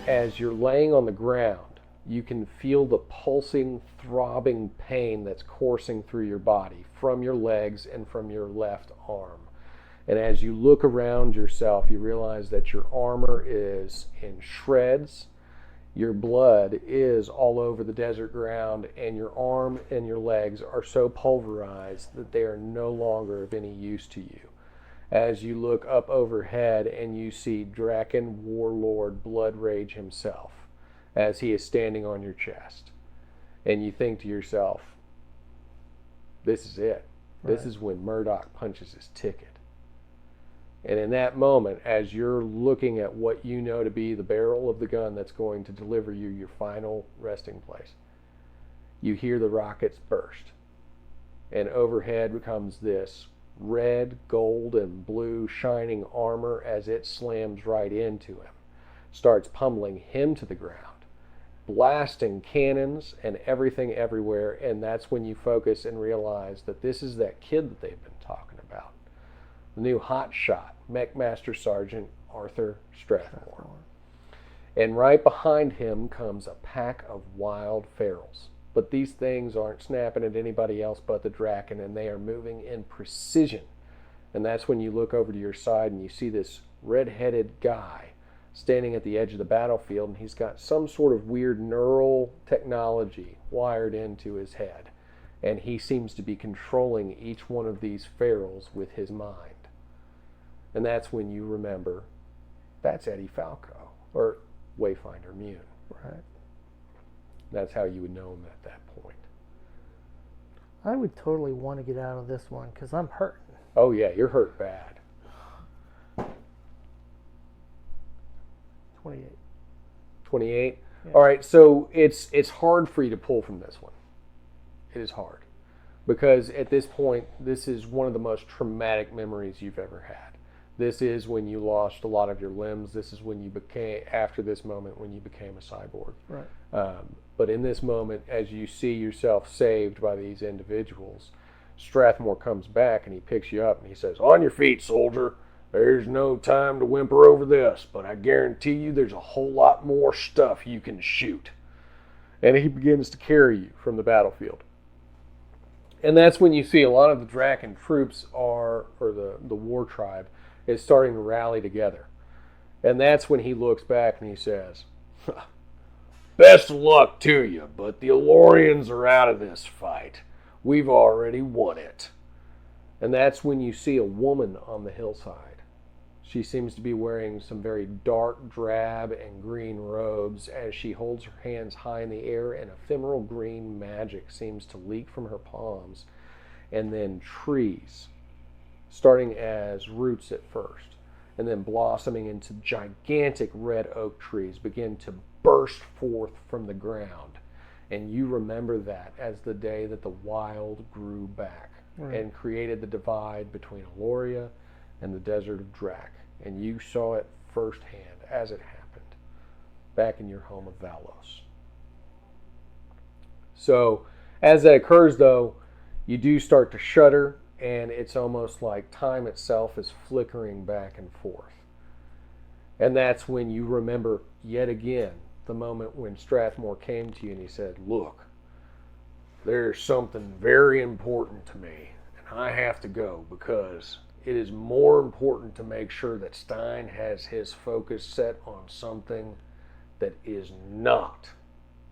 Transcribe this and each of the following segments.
as you're laying on the ground, you can feel the pulsing, throbbing pain that's coursing through your body from your legs and from your left arm. And as you look around yourself, you realize that your armor is in shreds, your blood is all over the desert ground, and your arm and your legs are so pulverized that they are no longer of any use to you. As you look up overhead and you see Draken Warlord Blood Rage himself as he is standing on your chest. And you think to yourself, this is it. This is when Murdoch punches his ticket. And in that moment, as you're looking at what you know to be the barrel of the gun that's going to deliver you your final resting place, you hear the rockets burst. And overhead becomes this red, gold, and blue shining armor as it slams right into him, starts pummeling him to the ground, blasting cannons and everything everywhere. And that's when you focus and realize that this is that kid that they've been talking about. The new hot shot, Mech Master Sergeant Arthur Strathmore. And right behind him comes a pack of wild ferals. But these things aren't snapping at anybody else but the Draken, and they are moving in precision. And that's when you look over to your side and you see this red-headed guy standing at the edge of the battlefield, and he's got some sort of weird neural technology wired into his head. And he seems to be controlling each one of these ferals with his mind. And that's when you remember, that's Eddie Falco, or Wayfinder Mune. Right. That's how you would know him at that point. I would totally want to get out of this one because I'm hurting. Oh yeah, you're hurt bad. 28. 28? Yeah. All right, so it's hard for you to pull from this one. It is hard. Because at this point, this is one of the most traumatic memories you've ever had. This is when you lost a lot of your limbs. This is when you became, after this moment, when you became a cyborg. Right. But in this moment, as you see yourself saved by these individuals, Strathmore comes back and he picks you up and he says, "On your feet, soldier. There's no time to whimper over this, but I guarantee you there's a whole lot more stuff you can shoot." And he begins to carry you from the battlefield. And that's when you see a lot of the Draken troops or the war tribe is starting to rally together. And that's when he looks back and he says, "Best of luck to you, but the Elorians are out of this fight. We've already won it." And that's when you see a woman on the hillside. She seems to be wearing some very dark drab and green robes as she holds her hands high in the air, and ephemeral green magic seems to leak from her palms. And then trees, starting as roots at first, and then blossoming into gigantic red oak trees, begin to burst forth from the ground. And you remember that as the day that the wild grew back, right, and created the divide between Eloria and the desert of Drac. And you saw it firsthand as it happened back in your home of Valos. So as that occurs, though, you do start to shudder, and it's almost like time itself is flickering back and forth. And that's when you remember yet again the moment when Strathmore came to you and he said, "Look, there's something very important to me, and I have to go because it is more important to make sure that Stein has his focus set on something that is not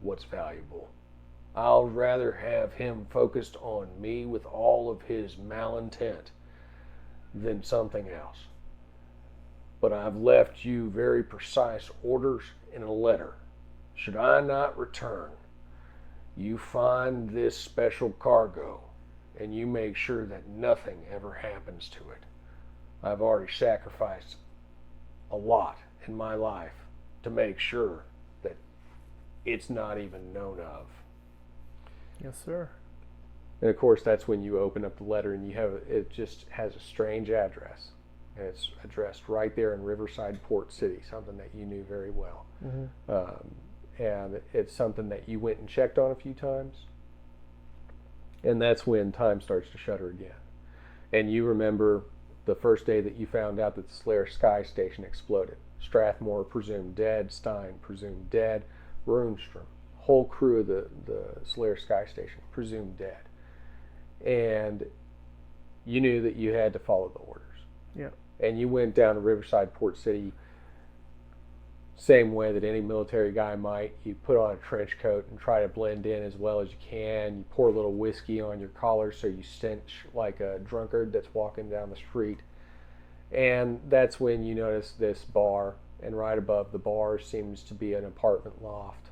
what's valuable. I'll rather have him focused on me with all of his malintent than something else. But I've left you very precise orders in a letter. Should I not return, you find this special cargo, and you make sure that nothing ever happens to it. I've already sacrificed a lot in my life to make sure that it's not even known of." Yes, sir. And of course, that's when you open up the letter and it just has a strange address. And it's addressed right there in Riverside Port City, something that you knew very well. Mm-hmm. And it's something that you went and checked on a few times. And that's when time starts to shudder again. And you remember the first day that you found out that the Slayer Sky Station exploded. Strathmore presumed dead. Stein presumed dead. Runestrom, whole crew of the Solaire Sky Station presumed dead. And you knew that you had to follow the orders. Yeah. And you went down to Riverside, Port City, same way that any military guy might. You put on a trench coat and try to blend in as well as you can. You pour a little whiskey on your collar so you stench like a drunkard that's walking down the street. And that's when you notice this bar, and right above the bar seems to be an apartment loft.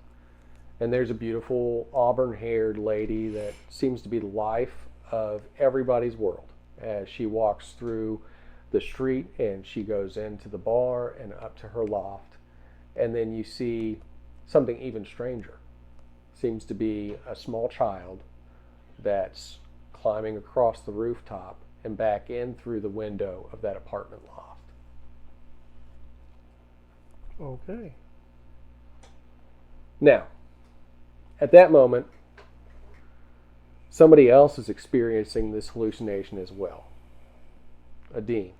And there's a beautiful auburn-haired lady that seems to be the life of everybody's world as she walks through the street and she goes into the bar and up to her loft. And then you see something even stranger. Seems to be a small child that's climbing across the rooftop and back in through the window of that apartment loft. Okay. Now, at that moment, somebody else is experiencing this hallucination as well. Adeen.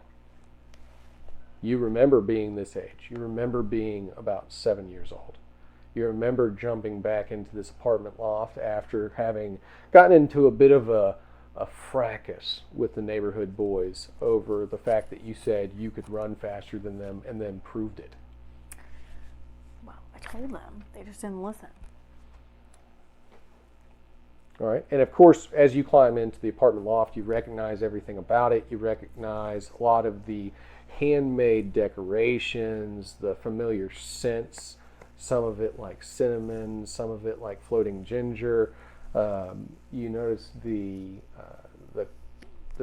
You remember being this age. You remember being about 7 years old. You remember jumping back into this apartment loft after having gotten into a bit of a fracas with the neighborhood boys over the fact that you said you could run faster than them and then proved it. Well, I told them. They just didn't listen. All right. And of course, as you climb into the apartment loft, you recognize everything about it. You recognize a lot of the handmade decorations, the familiar scents, some of it like cinnamon, some of it like floating ginger. You notice the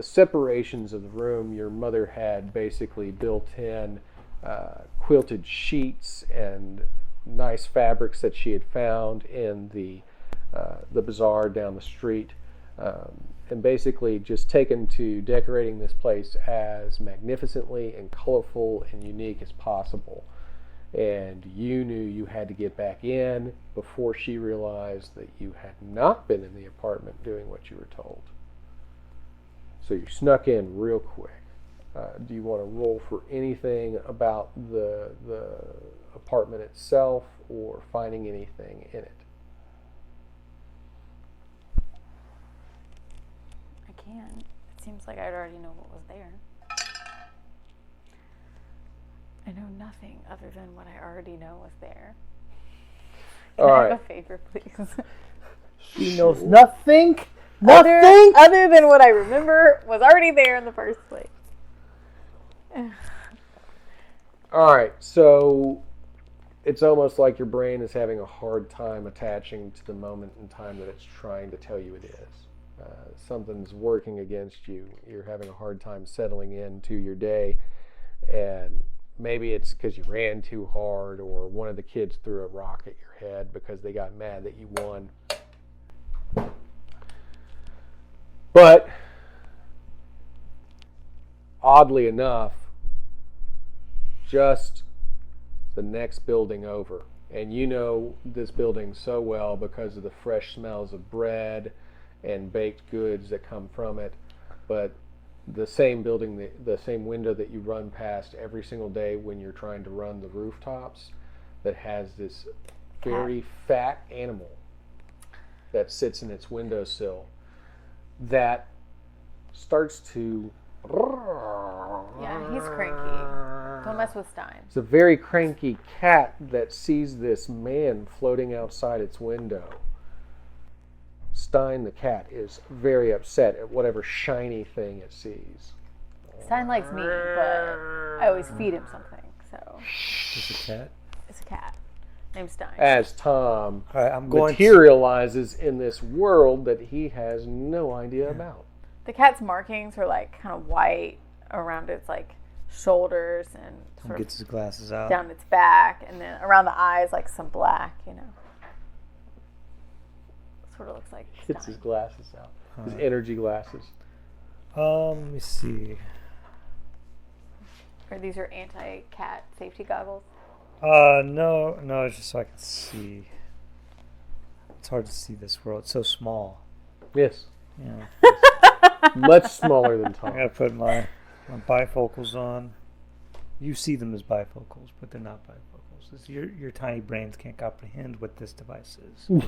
separations of the room. Your mother had basically built in quilted sheets and nice fabrics that she had found in the bazaar down the street, and basically just taken to decorating this place as magnificently and colorful and unique as possible. And you knew you had to get back in before she realized that you had not been in the apartment doing what you were told. So you snuck in real quick. Do you want to roll for anything about the apartment itself or finding anything in it? I can. It seems like I'd already know what was there. I know nothing other than what I already know was there. Can I have a favor, please? She knows nothing. Other than what I remember was already there in the first place. All right, so it's almost like your brain is having a hard time attaching to the moment in time that it's trying to tell you it is. Something's working against you. You're having a hard time settling into your day, and maybe it's because you ran too hard, or one of the kids threw a rock at your head because they got mad that you won. But oddly enough, just the next building over, and you know this building so well because of the fresh smells of bread and baked goods that come from it, but the same building, the same window that you run past every single day when you're trying to run the rooftops, that has this very fat animal that sits in its windowsill that starts to... Yeah, he's cranky. Don't mess with Stein. It's a very cranky cat that sees this man floating outside its window. Stein the cat is very upset at whatever shiny thing it sees. Stein likes me, but I always feed him something, so... It's a cat? It's a cat named Stein. As Tom Right, materializes in this world that he has no idea about. The cat's markings are like kind of white around its like shoulders and sort gets his glasses out. down its back, and then around the eyes like some black, you know. Sort of looks like Gets Stein. his glasses out. His energy glasses. Let me see. Or these are anti-cat safety goggles. No, it's just so I can see. It's hard to see this world. It's so small. Yes. Yeah. Much smaller than I Tom. gotta put my bifocals on. You see them as bifocals, but they're not bifocals. Your tiny brains can't comprehend what this device is.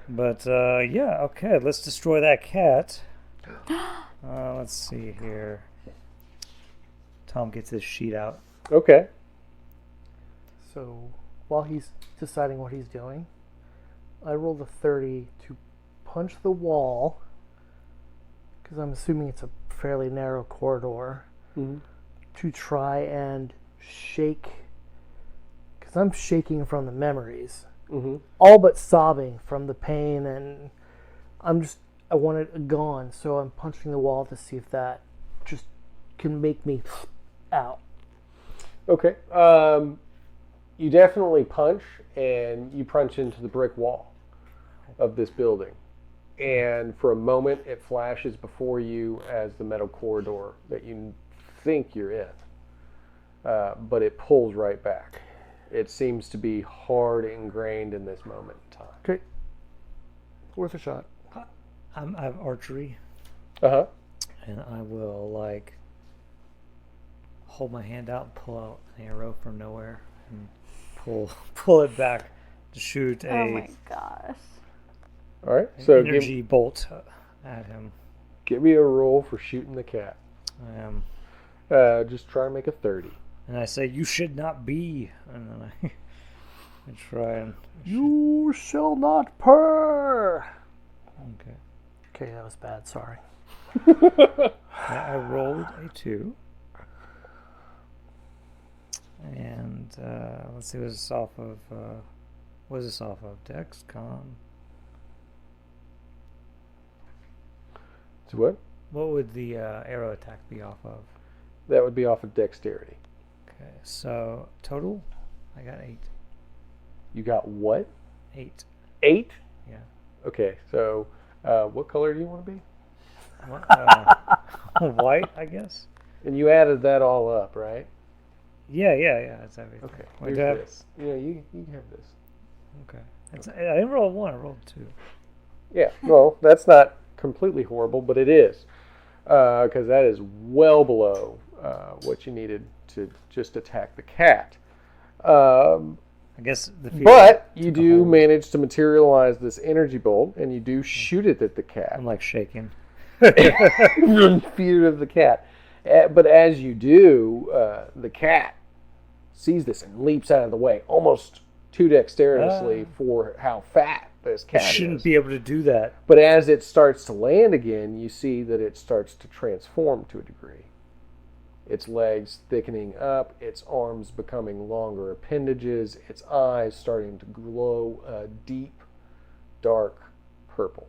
But yeah, okay. Let's destroy that cat. Let's see here. Tom gets his sheet out. Okay. So while he's deciding what he's doing, I rolled a 30 to punch the wall, because I'm assuming it's a fairly narrow corridor, to try and shake, because I'm shaking from the memories, all but sobbing from the pain, and I want it gone, so I'm punching the wall to see if that just can make me out. Okay. You definitely punch, and you punch into the brick wall of this building. And for a moment, it flashes before you as the metal corridor that you think you're in. But it pulls right back. It seems to be hard ingrained in this moment in time. Okay. Worth a shot. I have archery. Uh-huh. And I will, hold my hand out and pull out an arrow from nowhere and pull it back to shoot Oh my gosh. All right. So energy bolt at him. give me a roll for shooting the cat. I am. Just try and make a 30. And I say, "You should not be." And then I try and. You shall not purr. Okay. Okay, that was bad. Sorry. I rolled a 2. And let's see, was this off of? What is this off of? Dex, Con. So what? What would the arrow attack be off of? That would be off of dexterity. Okay, so total, I got 8. You got what? 8. 8? Yeah. Okay, so what color do you want to be? What, white, I guess. And you added that all up, right? Yeah. That's everything. Okay. Wait, Here's this. Yeah, you can have this. Okay. I didn't roll 1. I rolled 2. Yeah. Well, that's not completely horrible, but it is, because that is well below what you needed to just attack the cat. I guess But you do manage to materialize this energy bolt, and you do shoot it at the cat. I'm shaking. In fear of the cat. But as you do, the cat sees this and leaps out of the way, almost too dexterously for how fat this cat is. It shouldn't be able to do that. But as it starts to land again, you see that it starts to transform to a degree. Its legs thickening up, its arms becoming longer appendages, its eyes starting to glow a deep, dark purple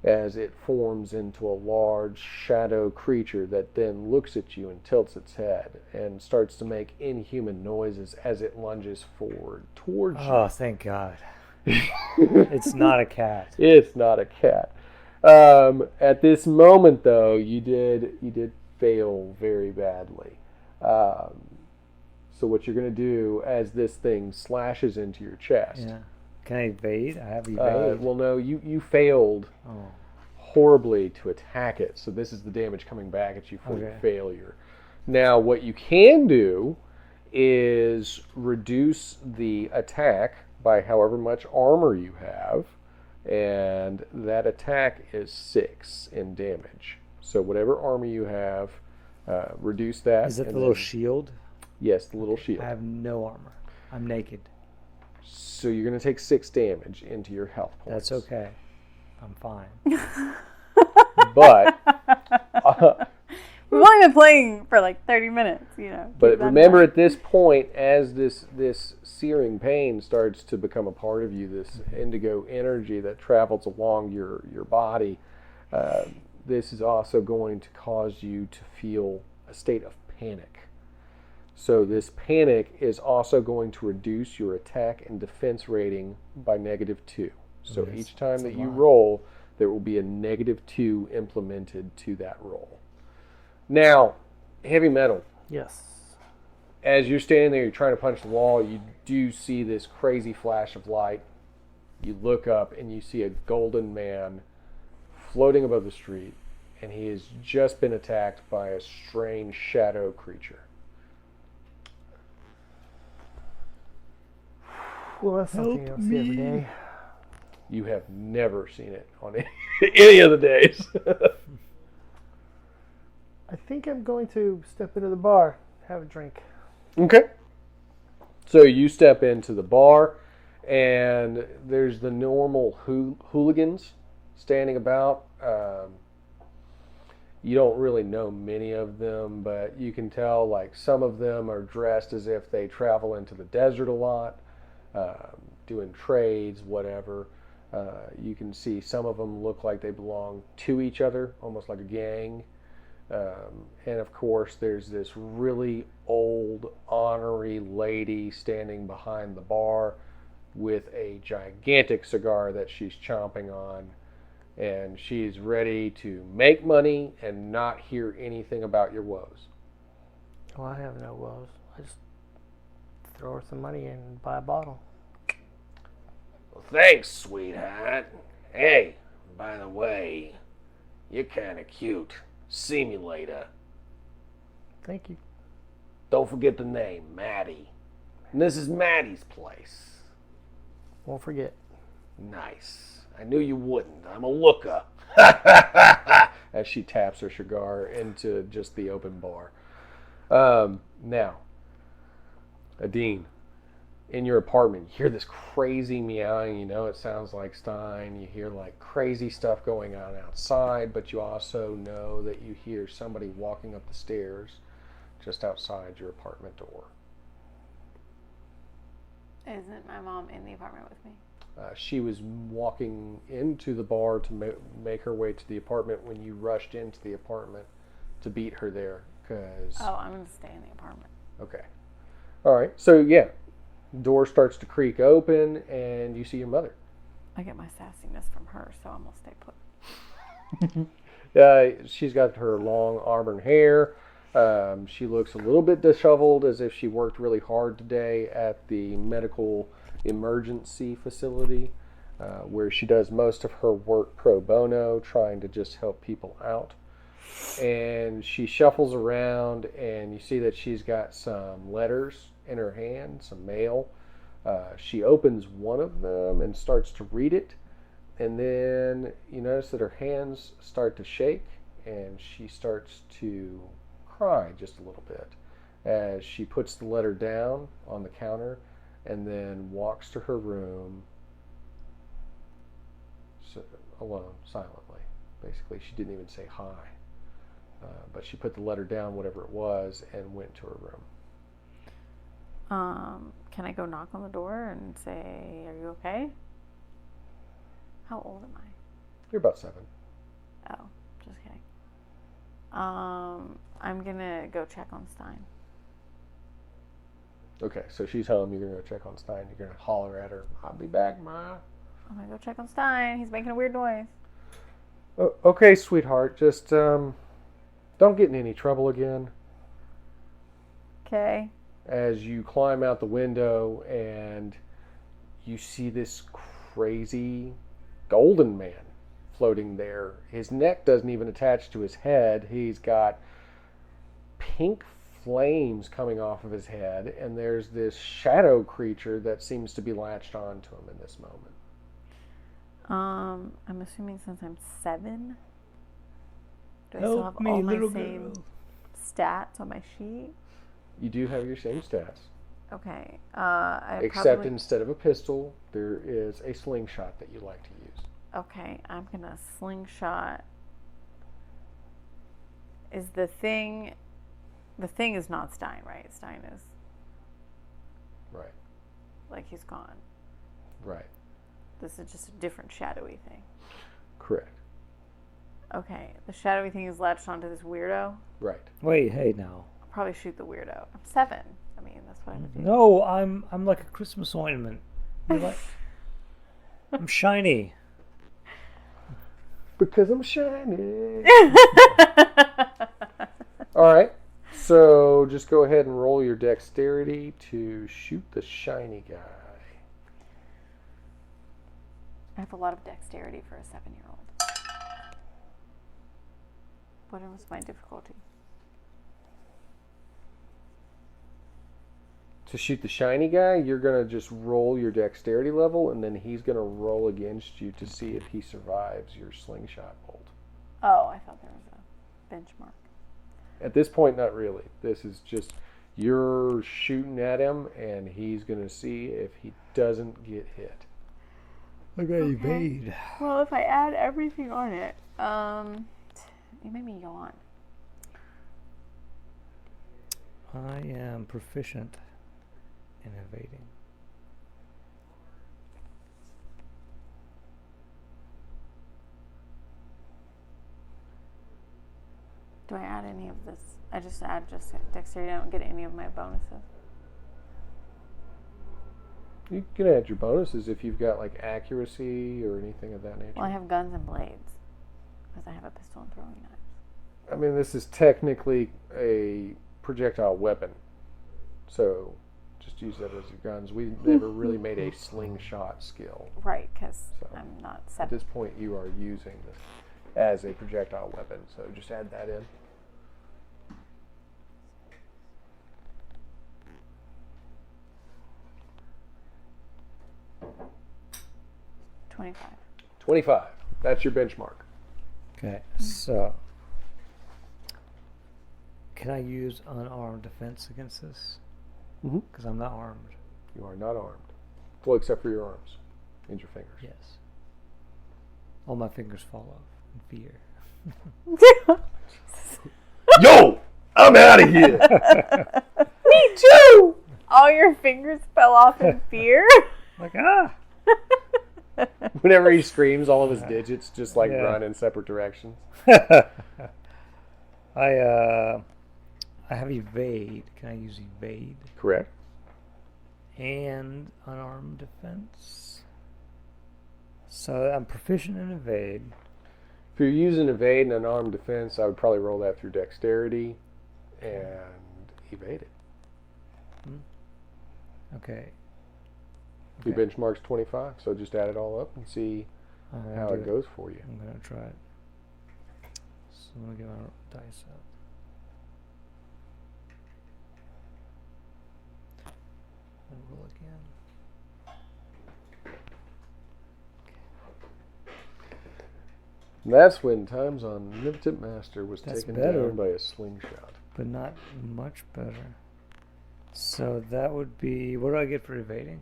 as it forms into a large shadow creature that then looks at you and tilts its head and starts to make inhuman noises as it lunges forward towards you. Oh, thank God. It's not a cat. It's not a cat. At this moment, though, you did fail very badly. So what you're going to do as this thing slashes into your chest. Yeah. Can I evade? I have evade. Well, no, you failed horribly to attack it. So this is the damage coming back at you for your failure. Now, what you can do is reduce the attack by however much armor you have, and that attack is 6 in damage. So whatever armor you have, reduce that. Is it the little shield? Yes, the little shield. I have no armor. I'm naked. So you're going to take 6 damage into your health points. That's okay. I'm fine. But we've only been playing for 30 minutes, But remember, at this point, as this searing pain starts to become a part of you, this indigo energy that travels along your body, this is also going to cause you to feel a state of panic. So this panic is also going to reduce your attack and defense rating by -2. So each time that you roll, there will be a -2 implemented to that roll. Now, heavy metal. Yes. As you're standing there, you're trying to punch the wall, you do see this crazy flash of light. You look up and you see a golden man floating above the street, and he has just been attacked by a strange shadow creature. Well, that's something you Help don't see every me. day. You have never seen it on any of the days. I think I'm going to step into the bar, have a drink. Okay. So you step into the bar, and there's the normal hooligans standing about. You don't really know many of them, but you can tell like some of them are dressed as if they travel into the desert a lot, doing trades, whatever. You can see some of them look like they belong to each other, almost like a gang. And of course, there's this really old, ornery lady standing behind the bar with a gigantic cigar that she's chomping on. And she's ready to make money and not hear anything about your woes. Well, I have no woes. I just throw her some money and buy a bottle. Well, thanks, sweetheart. Hey, by the way, you're kind of cute. See me later. Thank you. Don't forget the name, Maddie. And this is Maddie's place. Won't forget. Nice. I knew you wouldn't. I'm a looker. As she taps her cigar into just the open bar. Now, Adeen, in your apartment, you hear this crazy meowing. You know it sounds like Stein. You hear like crazy stuff going on outside, but you also know that you hear somebody walking up the stairs just outside your apartment door. Isn't my mom in the apartment with me? She was walking into the bar to make her way to the apartment when you rushed into the apartment to beat her there. Oh, I'm going to stay in the apartment. Okay. All right. So, yeah. Door starts to creak open, and you see your mother. I get my sassiness from her, so I'm going to stay put. She's got her long auburn hair. She looks a little bit disheveled, as if she worked really hard today at the medical emergency facility, where she does most of her work pro bono, trying to just help people out. And she shuffles around, and you see that she's got some letters in her hand, some mail. She opens one of them and starts to read it, and then you notice that her hands start to shake, and she starts to cry just a little bit as she puts the letter down on the counter and then walks to her room alone, silently. Basically, she didn't even say hi. But she put the letter down, whatever it was, and went to her room. Can I go knock on the door and say, are you okay? How old am I? You're about 7. Oh, just kidding. I'm going to go check on Stein. Okay, so she's home. You're going to go check on Stein. You're going to holler at her, "I'll be back, Ma." I'm going to go check on Stein. He's making a weird noise. Oh, okay, sweetheart. Just don't get in any trouble again. Okay. As you climb out the window and you see this crazy golden man floating there. His neck doesn't even attach to his head. He's got pink flames coming off of his head, and there's this shadow creature that seems to be latched on to him in this moment. I'm assuming since I'm 7, do I Help still have me, all my little same girl. stats on my sheet? You do have your same stats, Okay. except instead of a pistol, there is a slingshot that you like to use. Okay, I'm gonna slingshot. Is the thing is not Stein, right? Stein is Right, like he's gone. right, This is just a different shadowy thing. correct, Okay, the shadowy thing is latched onto this weirdo. right. Wait, hey now. I'll probably shoot the weirdo. I'm 7. I mean, that's what I would do. No, I'm like a Christmas ornament. You're like, I'm shiny. Because I'm shiny. All right. So just go ahead and roll your dexterity to shoot the shiny guy. I have a lot of dexterity for a 7-year-old. What was my difficulty? To shoot the shiny guy, you're going to just roll your dexterity level, and then he's going to roll against you to see if he survives your slingshot bolt. Oh, I thought there was a benchmark. At this point, not really. This is just you're shooting at him, and he's going to see if he doesn't get hit. I got evade. Well, if I add everything on it, you made me yawn. I am proficient in evading. Do I add any of this? I just add dexterity. I don't get any of my bonuses. You can add your bonuses if you've got like accuracy or anything of that nature. Well, I have guns and blades because I have a pistol and throwing knives. I mean, this is technically a projectile weapon, so just use that as your guns. We never really made a slingshot skill. Right, because So, I'm not At set. this point, you are using this as a projectile weapon, so just add that in. 25. 25. That's your benchmark. Okay, so can I use unarmed defense against this? Mm-hmm. Because I'm not armed. You are not armed. Well, except for your arms and your fingers. Yes. All my fingers fall off in fear. Yo! I'm out of here! Me too! All your fingers fell off in fear? Like, ah! Whenever he screams, all of his digits just like Yeah. run in separate directions. I have evade. Can I use evade? Correct. And unarmed defense. So I'm proficient in evade. If you're using evade and unarmed defense, I would probably roll that through dexterity and evade it. Okay. Your benchmark's 25, so just add it all up and see I'm gonna how do it goes for you. I'm gonna try it. So I'm gonna get my dice out. And roll again. And that's when Time's Omnipotent Master was That's taken better. down by a slingshot. But not much better. So that would be, what do I get for evading?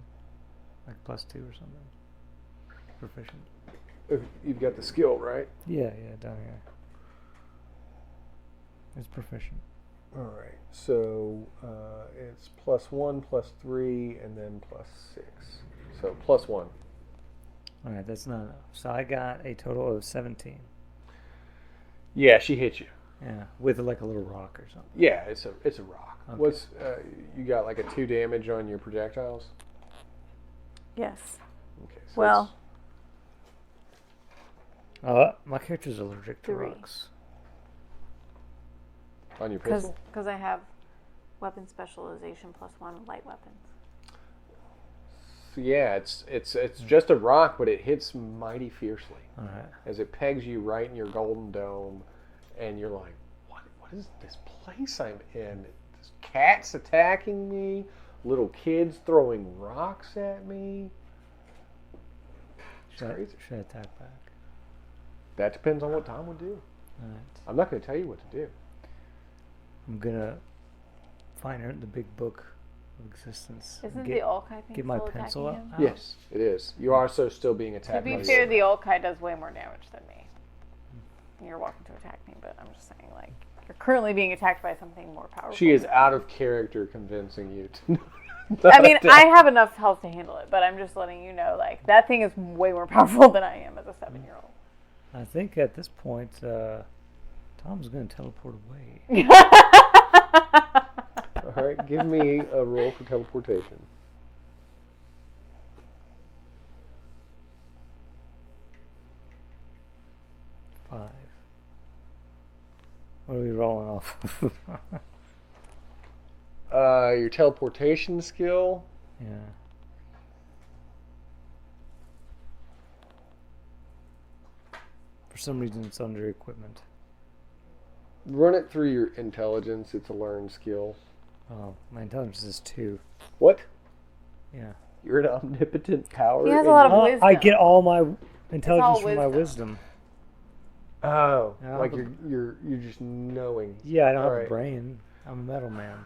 Like +2 or something? Proficient. If you've got the skill, right? Yeah, down here. It's proficient. All right. So it's +1, +3, and then +6. So +1. Alright, that's not enough. So I got a total of 17. Yeah, she hit you. Yeah, with like a little rock or something. Yeah, it's a rock. Okay. What's you got like a 2 damage on your projectiles? Yes. Okay. So Well, My character's allergic to 3. rocks. it's on your pistol. Because I have weapon specialization +1 light weapons. So yeah, it's just a rock, but it hits mighty fiercely Alright. as it pegs you right in your golden dome, and you're like, what is this place I'm in? There's cats attacking me, little kids throwing rocks at me. It's crazy. Should I attack back? That depends on what Tom would do. Alright. I'm not going to tell you what to do. I'm gonna find her in the big book of existence. Isn't Get- the Olkai thing get my still pencil attacking out? him? Yes, it is. You are so still being To attacked. be by fair, the the Olkai does way more damage than me. You're welcome to attack me, but I'm just saying, like, you're currently being attacked by something more powerful. She is than out of character convincing you to. I mean, I have enough health to handle it, but I'm just letting you know, like, that thing is way more powerful than I am as a 7-year-old. I think at this point, Tom's gonna teleport away. All right, give me a roll for teleportation. Five. What are we rolling off of? Your teleportation skill. Yeah. For some reason, it's under equipment. Run it through your intelligence. It's a learned skill. Oh, my intelligence is 2. What? Yeah. You're an omnipotent power. He has a lot of Oh, wisdom. I get all my intelligence from my wisdom. wisdom. Oh, Yeah, like but- you're just knowing. Yeah, I don't have Alright. a brain. I'm a metal man.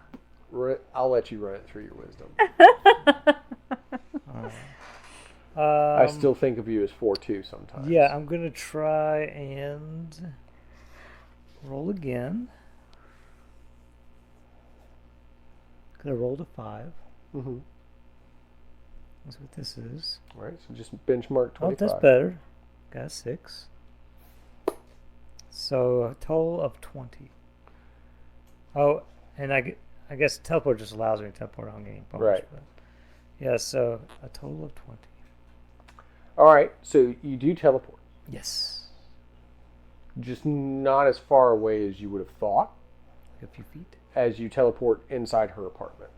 I'll let you run it through your wisdom. Alright. I still think of you as 4-2 sometimes. Yeah, I'm gonna try and roll again. Cause I rolled a 5. Mm-hmm. That's what this is. All right, so just benchmark 25. Oh, that's better. Got a 6. So a total of 20. Oh, and I guess teleport just allows me to teleport on getting bonus. Right. But yeah, so a total of 20. All right, so you do teleport. Yes. Just not as far away as you would have thought Like a few feet. as you teleport inside her apartment.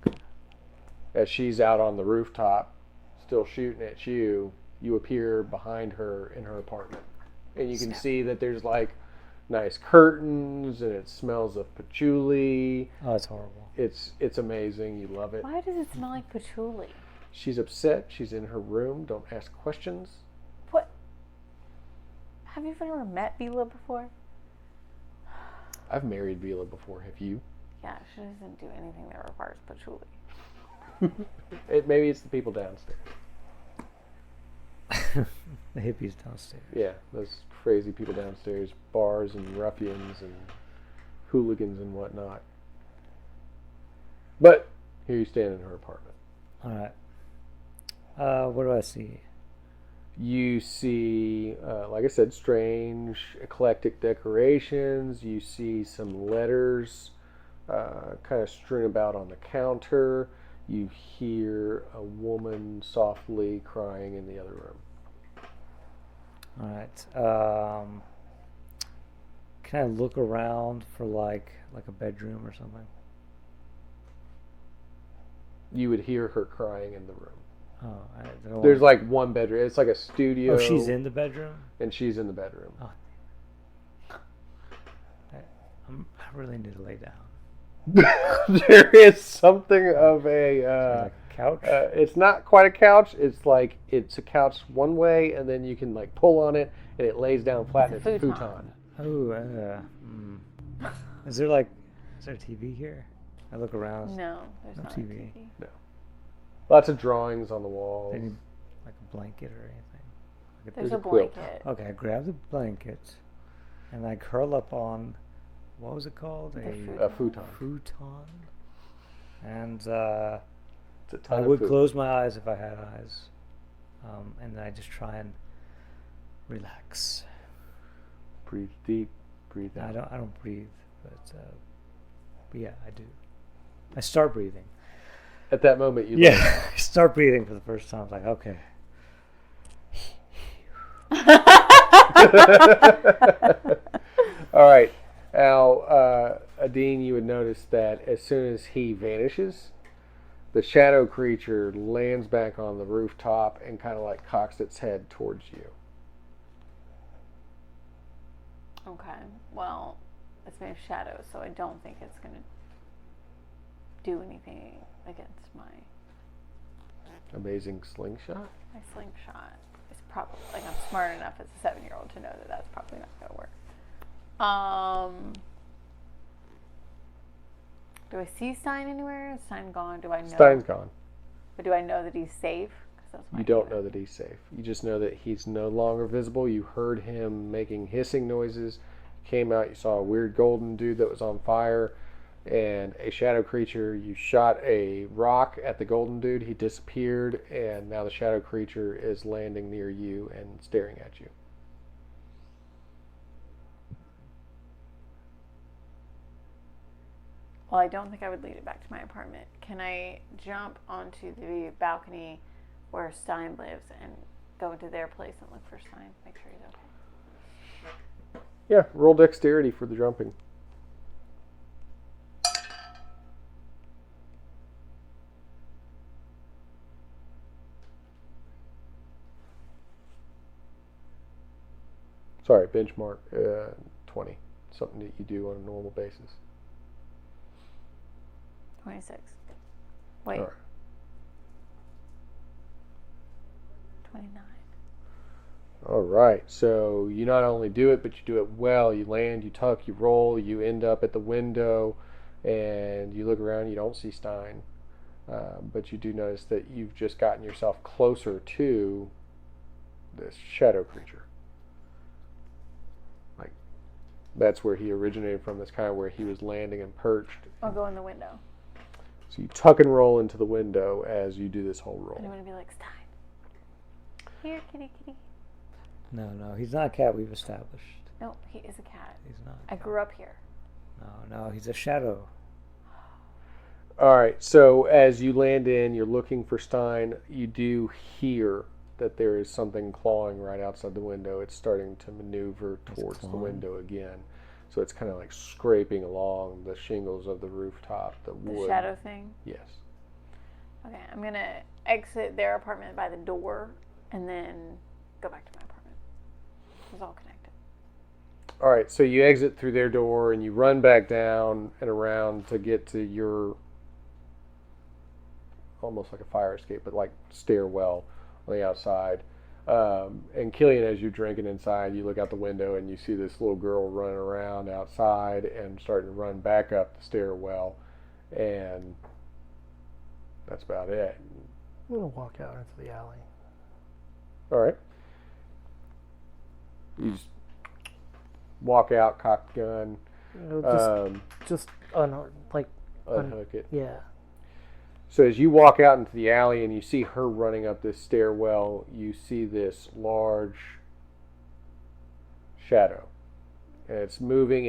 Okay. As she's out on the rooftop, still shooting at you, you appear behind her in her apartment. And you can see that there's like nice curtains and it smells of patchouli. Oh, it's horrible. It's amazing. You love it. Why does it smell like patchouli? She's upset. She's in her room. Don't ask questions. What? Have you ever met Bila before? I've married Vila before. Have you? Yeah, she doesn't do anything that requires patchouli. Maybe it's the people downstairs. The hippies downstairs. Yeah, those crazy people downstairs, bars and ruffians and hooligans and whatnot. But here you stand in her apartment. All right. What do I see? You see, like I said, strange, eclectic decorations. You see some letters kind of strewn about on the counter. You hear a woman softly crying in the other room. All right. Can I look around for like a bedroom or something? You would hear her crying in the room. Oh, I don't There's want- like one bedroom. It's like a studio. Oh, she's in the bedroom. And she's in the bedroom. I really need to lay down. There is something of a. Like a couch. It's not quite a couch. It's like it's a couch one way, and then you can like pull on it, and it lays down flat. And It's a it's a futon. futon. Oh, is there a TV here? I look around. No, there's No not TV. a TV. Lots of drawings on the walls. Any like a blanket or anything? Like There's a a quilt. blanket. Okay, I grab the blanket and I curl up on what was it called? The A futon. Futon. And It's a ton I of would food. close my eyes if I had eyes, and then I just try and relax. Breathe deep. Breathe I out. don't breathe, but yeah, I do. I start breathing. At that moment, you. Yeah, I start breathing for the first time. It's like, okay. All right. Now, Adeen, you would notice that as soon as he vanishes, the shadow creature lands back on the rooftop and kind of like cocks its head towards you. Okay. Well, it's made of shadows, so I don't think it's gonna do anything against my Amazing slingshot. slingshot. It's probably like I'm smart enough as a 7-year-old to know that that's probably not gonna work. Do I see Stein anywhere? Is Stein gone? Do I know? Stein's gone. But do I know that he's safe? 'Cause that's my You don't favorite. know that he's safe. You just know that he's no longer visible. You heard him making hissing noises. Came out, you saw a weird golden dude that was on fire and a shadow creature. You shot a rock at the golden dude. He disappeared, and now the shadow creature is landing near you and staring at you. Well, I don't think I would lead it back to my apartment. Can I jump onto the balcony where Stein lives and go into their place and look for Stein? Make sure he's okay. Yeah, roll dexterity for the jumping. Sorry, benchmark 20. something that you do on a normal basis. 26. Wait. All right. 29. All right, so you not only do it, but you do it well. You land, you tuck, you roll, you end up at the window, and you look around, you don't see Stein. But you do notice that you've just gotten yourself closer to this shadow creature. Like, that's where he originated from. That's kind of where he was landing and perched. I'll go in the window. So you tuck and roll into the window as you do this whole roll. And I'm going to be like, Stein. Here, kitty, kitty. No, he's not a cat we've established. No, he is a cat. He's not. I grew up here. No, he's a shadow. All right, so as you land in, you're looking for Stein. You do hear that there is something clawing right outside the window. It's starting to maneuver towards the window again. So it's kind of like scraping along the shingles of the rooftop, the wood. The shadow thing? Yes. Okay, I'm going to exit their apartment by the door and then go back to my apartment. It's all connected. All right, so you exit through their door and you run back down and around to get to your, almost like a fire escape, but like stairwell on the outside. And Killian, as you're drinking inside, you look out the window and you see this little girl running around outside and starting to run back up the stairwell. And that's about it. I'm going to walk out into the alley. All right. You just walk out, cock the gun, You know, just unhook it. yeah. So as you walk out into the alley and you see her running up this stairwell, you see this large shadow. And it's moving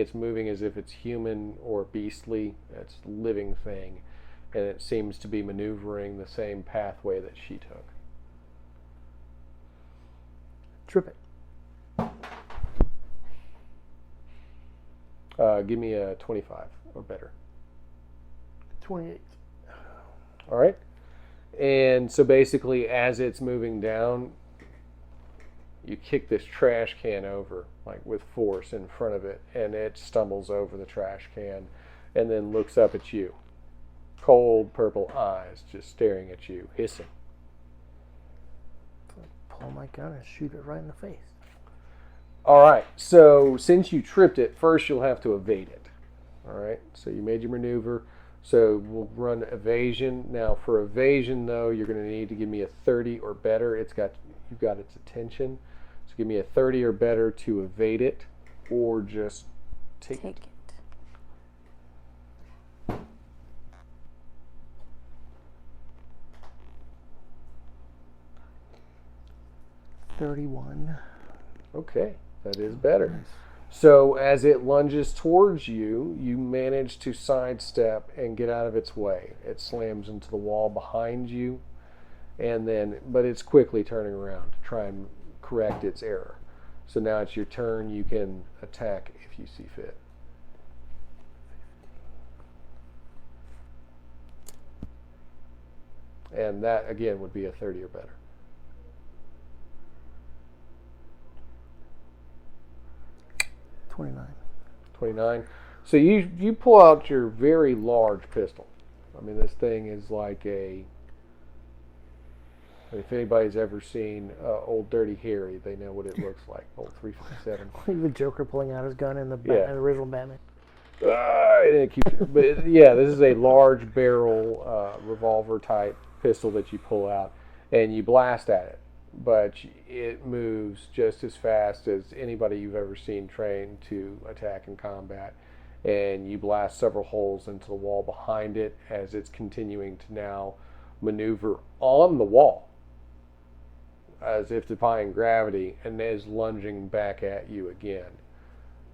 as if it's human or beastly. It's a living thing. And it seems to be maneuvering the same pathway that she took. Trip it. Give me a 25 or better. 28. All right. And so basically, as it's moving down, you kick this trash can over, like with force in front of it, and it stumbles over the trash can and then looks up at you. Cold purple eyes just staring at you, hissing. Pull my gun and shoot it right in the face. All right. So since you tripped it, first you'll have to evade it. All right. So you made your maneuver. So we'll run evasion. Now for evasion, though, you're going to need to give me a 30 or better. You've got its attention. So give me a 30 or better to evade it, or just take it. 31. Okay, that is better. So as it lunges towards you, you manage to sidestep and get out of its way. It slams into the wall behind you, but it's quickly turning around to try and correct its error. So now it's your turn. You can attack if you see fit. And that, again, would be a 30 or better. 29. 29. So you pull out your very large pistol. I mean, this thing is like if anybody's ever seen Old Dirty Harry, they know what it looks like. Old 357. The Joker pulling out his gun in the original Batman. But yeah, this is a large barrel revolver type pistol that you pull out and you blast at it. But it moves just as fast as anybody you've ever seen trained to attack in combat. And you blast several holes into the wall behind it as it's continuing to now maneuver on the wall, as if defying gravity, and is lunging back at you again.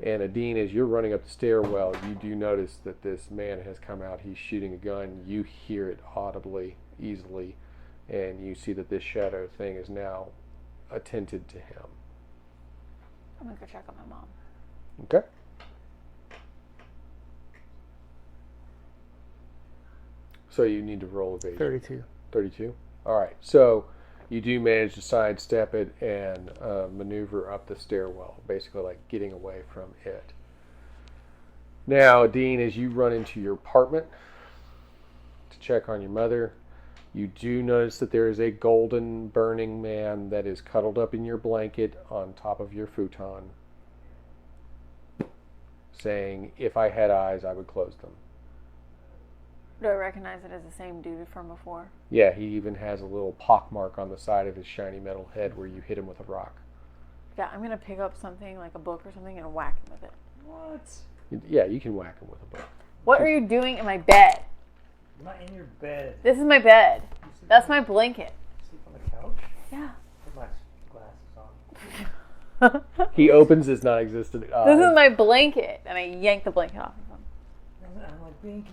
And Adeen, as you're running up the stairwell, you do notice that this man has come out. He's shooting a gun. You hear it audibly, easily. And you see that this shadow thing is now attentive to him. I'm going to go check on my mom. Okay. So you need to roll evasion. 32. 32? All right. So you do manage to sidestep it and maneuver up the stairwell, basically like getting away from it. Now, Dean, as you run into your apartment to check on your mother, you do notice that there is a golden burning man that is cuddled up in your blanket on top of your futon, saying, "If I had eyes, I would close them." Do I recognize it as the same dude from before? Yeah, he even has a little pockmark on the side of his shiny metal head where you hit him with a rock. Yeah, I'm going to pick up something, like a book or something, and whack him with it. What? Yeah, you can whack him with a book. What are you doing in my bed? I'm not in your bed. This is my bed. That's my blanket. Sleep on the couch? Yeah. Put my glasses on. He opens his non-existent eyes. This is my blanket. And I yank the blanket off of him. I'm like, Binky.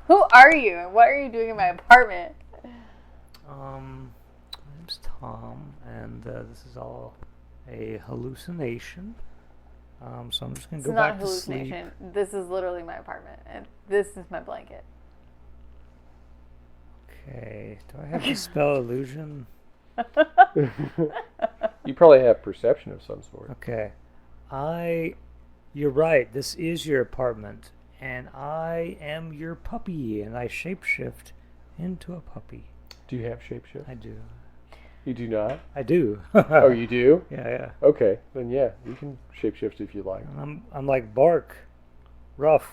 Who are you and what are you doing in my apartment? My name's Tom, and this is all a hallucination. So I'm just going to It's go not a back to sleep. hallucination. This is literally my apartment. And this is my blanket. Okay. Do I have to spell illusion? You probably have perception of some sort. Okay. You're right. This is your apartment, and I am your puppy, and I shapeshift into a puppy. Do you have shapeshift? I do. You do not? I do. Oh, you do? Yeah. Okay, then yeah, you can shapeshift if you like. I'm like Bark. Ruff.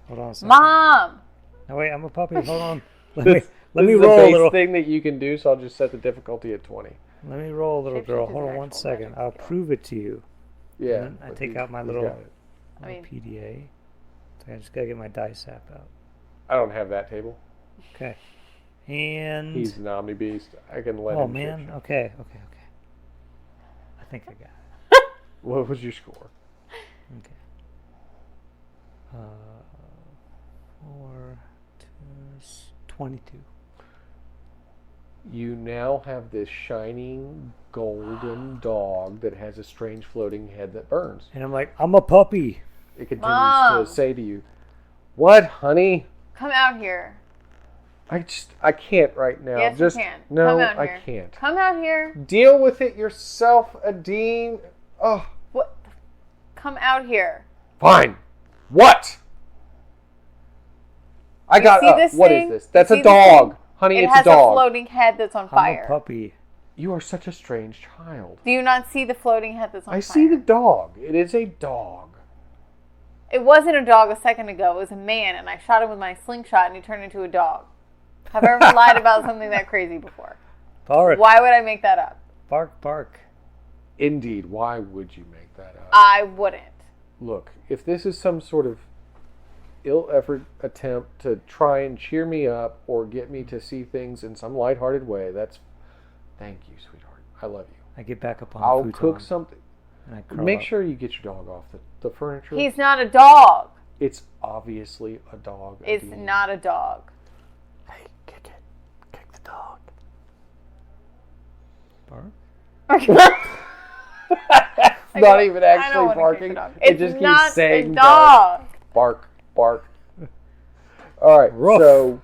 Hold on a second. Mom! No, wait, I'm a puppy. Hold on. Let This me is roll the a base little. thing that you can do, so I'll just set the difficulty at 20. Let me roll, little Shapeshift girl. is Hold an on one actual second. magic I'll skill. prove it to you. Yeah. And then I but take out my he's little got it. I mean- PDA. So I just gotta get my dice app out. I don't have that table. Okay. And He's an omni beast. I can let oh him. man. shapeshift. Okay. I think I got it. What was your score? Okay. 4, 2, 22. You now have this shining golden dog that has a strange floating head that burns. And I'm like, I'm a puppy. It continues Mom. to say to you, "What, honey? Come out here. I can't right now. Yes, Just you can. no, Come out I here. can't. Come out here. Deal with it yourself, Adeen. Oh, What? Come out here. fine. What? I got see up. this What thing? is this? That's You a see this dog, thing? honey. It It's has a dog. floating head that's on I'm fire. a puppy. You are such a strange child. Do you not see the floating head that's on I fire? see the dog. It is a dog. It wasn't a dog a second ago. It was a man, and I shot him with my slingshot, and he turned into a dog. Have I ever lied about something that crazy before? Bark. Why would I make that up? Bark, bark. Indeed. Why would you make that up? I wouldn't. Look, if this is some sort of ill effort attempt to try and cheer me up or get me to see things in some lighthearted way, that's thank you, sweetheart. I love you. I get back up on I'll the futon. cook something. And I curl Make up. sure you get your dog off the furniture. He's not a dog. It's obviously a dog. It's Adeen. not a dog. Hey, kick it. Kick the dog. Bark. Not even I don't actually wanna kick barking. the dog. It It's just keeps not saying a dog. bark, bark. All right, Ruff. so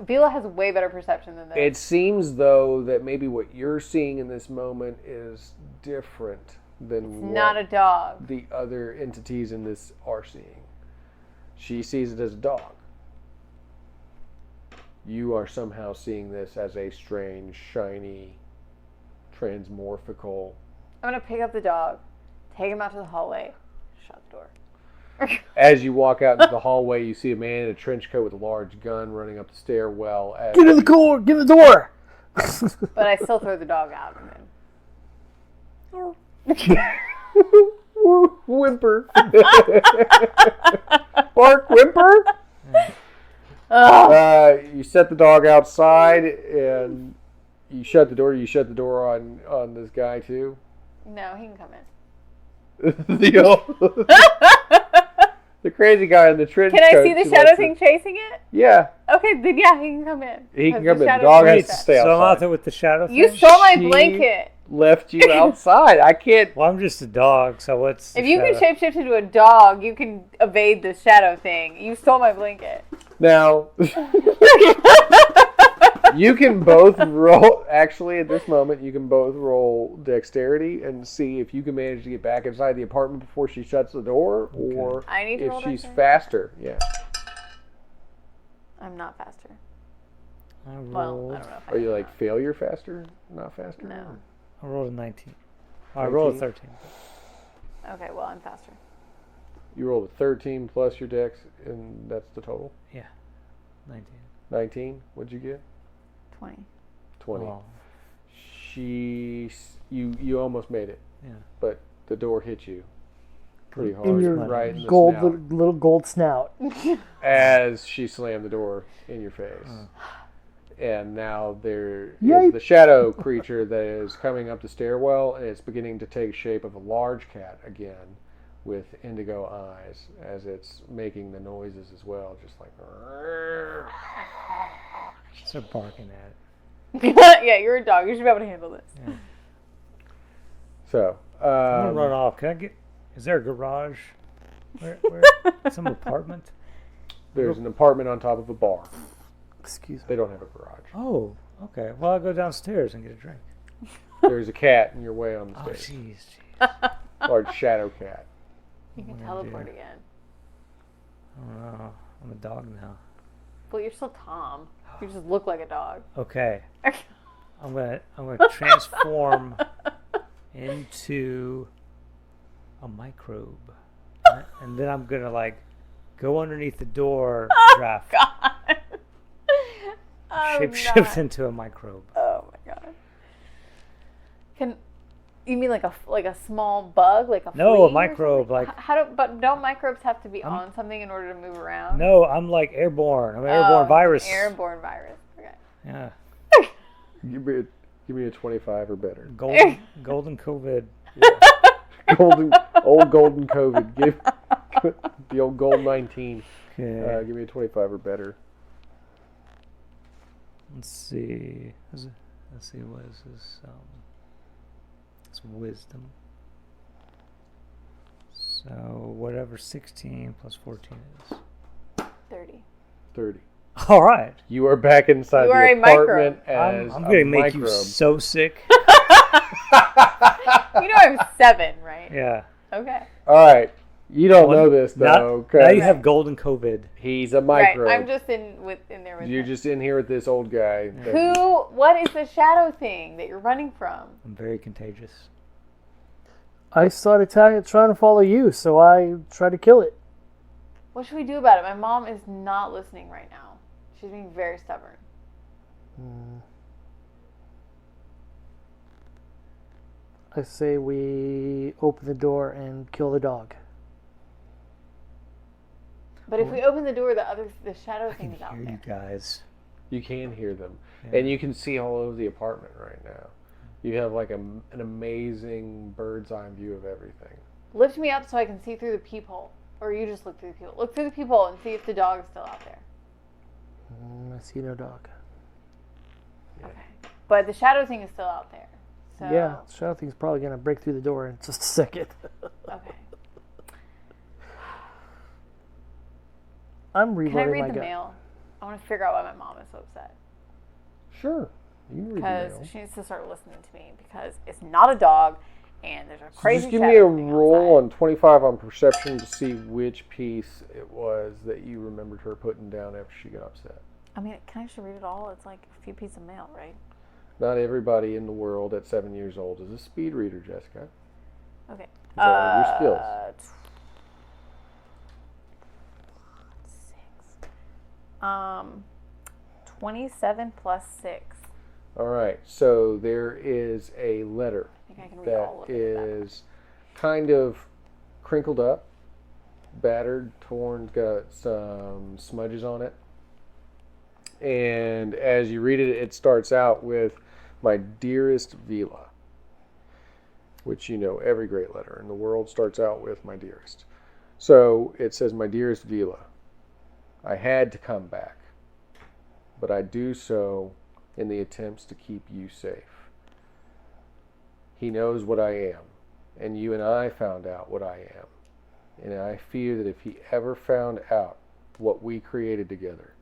Beulah has way better perception than this. it seems though that maybe what you're seeing in this moment is different than what Not a dog. the other entities in this are seeing. She sees it as a dog. You are somehow seeing this as a strange, shiny, transmorphical. I'm going to pick up the dog, take him out to the hallway, shut the door. As you walk out into the hallway, you see a man in a trench coat with a large gun running up the stairwell. As Get in the door! Get in the door! But I still throw the dog out. And Whimper. Bark, whimper. then, You set the dog outside and you shut the door. You shut the door on this guy too. no, he can come in. The crazy guy in the trench Can I coat. see the who shadow likes thing chasing it? Yeah, Okay, then yeah, he can come in. he can Because come in. The shadow dog thing has is to set. stay So I'm out outside. there with the shadow You thing? stole my She- blanket. Left you outside. I can't. Well, I'm just a dog, so what's the If you can shadow? shapeshift into a dog, you can evade the shadow thing. You stole my blanket. Now, You can both roll. Actually, at this moment, you can both roll dexterity and see if you can manage to get back inside the apartment before she shuts the door, or I need to if roll she's dexterity? faster. Yeah. I'm not faster. I Well, rolled, I don't know if I Are you am like or failure faster, not faster? No. I rolled a 19. Oh, I rolled a 19? 13. not. Okay, well, I'm faster. You rolled a 13 plus your dex, and that's the total. 19. 19. What'd you get? 20. 20. Oh, You almost made it, yeah. but the door hit you pretty hard, In your right in the gold, snout, little gold snout. as she slammed the door in your face. And now there Yay. is the shadow creature that is coming up the stairwell, and it's beginning to take shape of a large cat again, with indigo eyes, as it's making the noises as well, just like. Start barking at it. Yeah, you're a dog. You should be able to handle this. Yeah. So. I'm gonna run off. Can I get? Is there a garage? Where some apartment? There's an apartment on top of a bar. Excuse me. They don't have a garage. Oh, okay. Well, I'll go downstairs and get a drink. There's a cat in your way on the Oh, stairs. jeez. Large shadow cat. You can What do I teleport do? again. I don't know. I'm a dog now. Well, you're still Tom. You just look like a dog. Okay. I'm gonna transform into a microbe, and then I'm gonna like go underneath the door, draft, God. Oh, shapeshift God. into a microbe. Oh my God. Can you mean like a small bug, like a No, flea a or microbe, something? like- but don't microbes have to be on something in order to move around? No, I'm like airborne. I'm an Oh, airborne virus. Airborne virus. Okay. Yeah, Give me a 25 or better. golden COVID. Old golden COVID. Give the old gold 19. Okay. Give me a 25 or better. Let's see. Let's see. What is this? It's wisdom. So whatever 16 plus 14 is. 30. 30. All right. You are back inside You are the a microbe. apartment as I'm a gonna make microbe. you so sick. You know I'm 7, right? Yeah. Okay. All right. You don't Well, know this though, Now you because have golden COVID. he's a microbe. Right. I'm just in there with You're him. just in here with this old guy. that- What is the shadow thing that you're running from? I'm very contagious. I saw it trying to follow you, so I tried to kill it. What should we do about it? My mom is not listening right now. She's being very stubborn. I say we open the door and kill the dog. But if we open the door, the shadow I thing can is out hear there. you guys. You can hear them, Yeah. and you can see all over the apartment right now. You have like an amazing bird's eye view of everything. Lift me up so I can see through the peephole. Or you just look through the peephole. Look through the peephole and see if the dog is still out there. I see no dog. Okay. But the shadow thing is still out there. So, Yeah, Shadow Thing's probably gonna break through the door in just a second. Okay. I'm Can I reloading read my the gun. mail? I want to figure out why my mom is so upset. Sure, you can read the Because mail. she needs to start listening to me. Because it's not a dog, and there's a So crazy just give me a shadow thing roll outside. on 25 on perception to see which piece it was that you remembered her putting down after she got upset. I mean, can I actually read it all? It's like a few pieces of mail, right? Not everybody in the world at 7 years old is a speed reader, Jessica. Okay. It's all of your skills. 27 plus 6. All right, so there is a letter I think I can read that all of it. is kind of crinkled up, battered, torn, got some smudges on it. And as you read it, it starts out with, "My dearest Vila," which you know every great letter in the world starts out with "my dearest." So it says, "My dearest Vila, I had to come back, but I do so in the attempts to keep you safe. He knows what I am, and you and I found out what I am. And I fear that if he ever found out what we created together,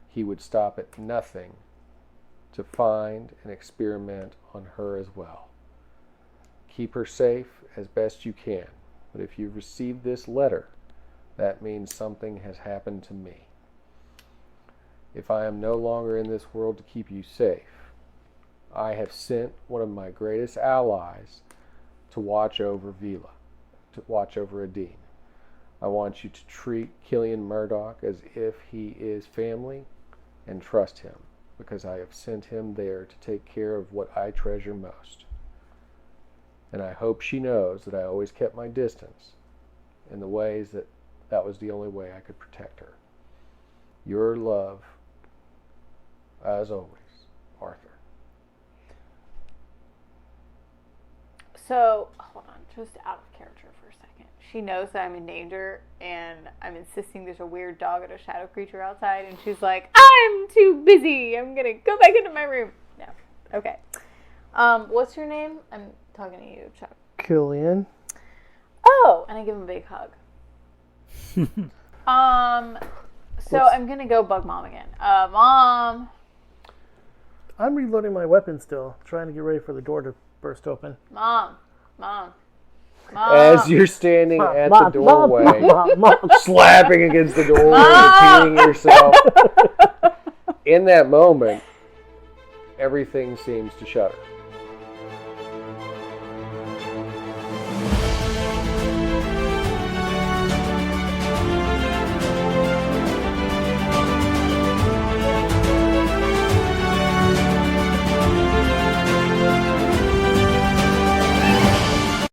he would stop at nothing to find and experiment on her as well. Keep her safe as best you can, but if you've received this letter, that means something has happened to me. If I am no longer in this world to keep you safe, I have sent one of my greatest allies to watch over Vila, to watch over Adeen. I want you to treat Killian Murdoch as if he is family and trust him, because I have sent him there to take care of what I treasure most. And I hope she knows that I always kept my distance in the ways that was the only way I could protect her. Your love, as always, Arthur. So, hold on, just out of character for a second. She knows that I'm in danger, and I'm insisting there's a weird dog and a shadow creature outside, and she's like, I'm too busy. I'm going to go back into my room. No. Okay. What's your name? I'm talking to you, Chuck. Killian. Oh, and I give him a big hug. So I'm going to go bug Mom again. Mom. I'm reloading my weapon still, trying to get ready for the door to burst open. Mom. As you're standing at the doorway, Mom. slapping against the door, repeating yourself. In that moment, everything seems to shudder.